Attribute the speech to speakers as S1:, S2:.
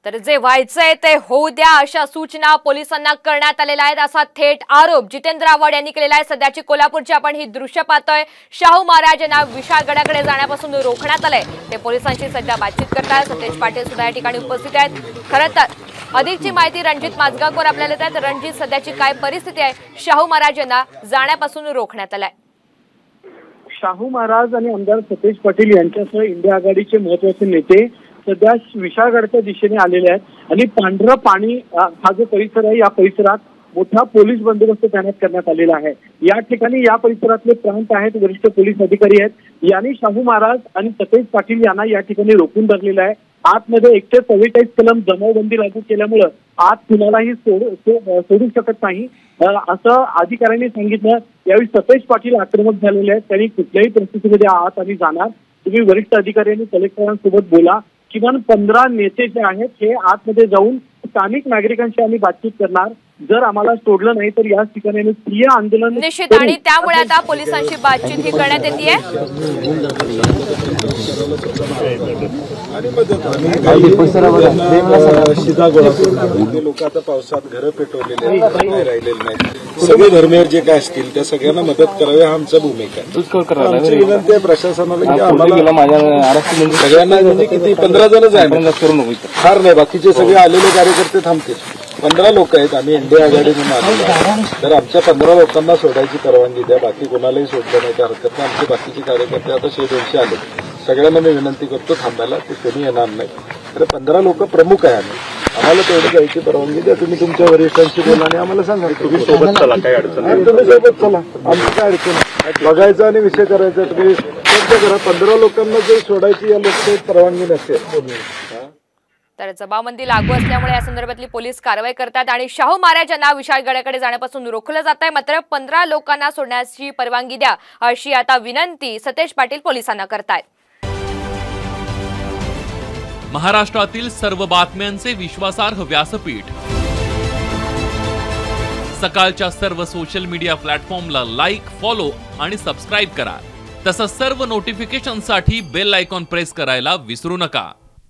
S1: तर जे व्हायचंय ते होऊ द्या अशा सूचना पोलिसांना करण्यात आलेल्या आहेत असा थेट आरोप जितेंद्र आव्हाड यांनी केलेला आहे। सध्याची कोल्हापूरची आपण ही दृश्य पाहतोय। शाहू महाराज यांना विशाळगडाकडे जाण्यापासून रोखण्यात आलंय। ते पोलिसांशी सध्या बातचीत करतायत। सतेज पाटील सुद्धा या ठिकाणी उपस्थित आहेत। खरं तर अधिकची माहिती रणजित माजगावकर आपल्याला देत आहेत। रणजित, सध्याची काय परिस्थिती आहे? शाहू महाराज यांना जाण्यापासून रोखण्यात आलंय।
S2: शाहू महाराज आणि आमदार सतेज पाटील यांच्यासह इंडिया आघाडीचे महत्त्वाचे नेते सध्या विशाळगडच्या दिशेने आलेले आहेत आणि पांढरं पाणी हा जो परिसर आहे या परिसरात मोठा पोलीस बंदोबस्त तैनात करण्यात आलेला आहे। या ठिकाणी या परिसरातले प्रांत आहेत, वरिष्ठ पोलीस अधिकारी आहेत यांनी शाहू महाराज आणि सतेज पाटील यांना या ठिकाणी रोखून धरलेलं आहे। आतमध्ये 144 कलम जमावबंदी लागू केल्यामुळे आत कुणालाही सोडू शकत नाही असं अधिकाऱ्यांनी सांगितलं। यावेळी सतेज पाटील आक्रमक झालेले आहेत। त्यांनी कुठल्याही परिस्थितीमध्ये आत आणि जाणार, तुम्ही वरिष्ठ अधिकाऱ्यांनी कलेक्टरांसोबत बोला, किमान 15 नेते जे आहेत हे आतमध्ये जाऊन स्थानिक नागरिकांशी आम्ही बातचीत करणार, जर आम्हाला सोडलं नाही तर या ठिकाणी ठिय्या आंदोलन
S1: निश्चित। आणि त्यामुळे आता पोलिसांशी बातचीत ही करण्यात येते।
S3: लोक आता पावसात घरं पेटवलेले राहिलेले नाही। सगळे धर्मीय जे काय असतील त्या सगळ्यांना मदत करावी हा आमचा भूमिका आहे। आमची विनंती आहे प्रशासनाला की आम्हाला सगळ्यांना म्हणजे किती 15 जणच आहे, फार नाही, बाकीचे सगळे आलेले कार्यकर्ते थांबतील। 15 लोक आहेत, आम्ही इंडिया आघाडीतून आलेलो, तर आमच्या 15 लोकांना सोडायची परवानगी द्या, बाकी कोणालाही सोडलं नाही त्या हरकत नाही। आमचे बाकीचे कार्यकर्ते आता 100-200 आले, सगळ्यांना मी विनंती करतो थांबायला, ते कोणी येणार नाही। तर 15 लोक प्रमुख आहे आम्हाला तेवढं जायची परवानगी द्या। तुम्ही तुमच्या वरिष्ठांशी बोला आणि आम्हाला सांगा, तुम्ही सोबत चला, काय अडचण नाही, तुम्ही सोबत चला, आमची काय अडचण नाही। बघायचं आणि विषय करायचा, तुम्ही त्यांच्या घरात 15 लोकांना जर सोडायची या लोक परवानगी नसेल
S1: तर जमावबंदी लागू असल्यामुळे या संदर्भातली पोलीस कारवाई करतात आणि शाहू महाराज यांना विशाळगडाकडे जाण्यापासून रोखलं जात आहे। मात्र 15 लोकांना सोडण्याची परवानगी द्या अशी आता विनंती सतेज पाटील पोलिसांना करतायत।
S4: महाराष्ट्रातील सर्व बातम्यांचे विश्वासार्ह व्यासपीठ सकाळच्या सर्व सोशल मीडिया प्लॅटफॉर्मला लाईक, फॉलो आणि सबस्क्राईब करा। तसंच सर्व नोटिफिकेशनसाठी बेल आयकॉन प्रेस करायला विसरू नका।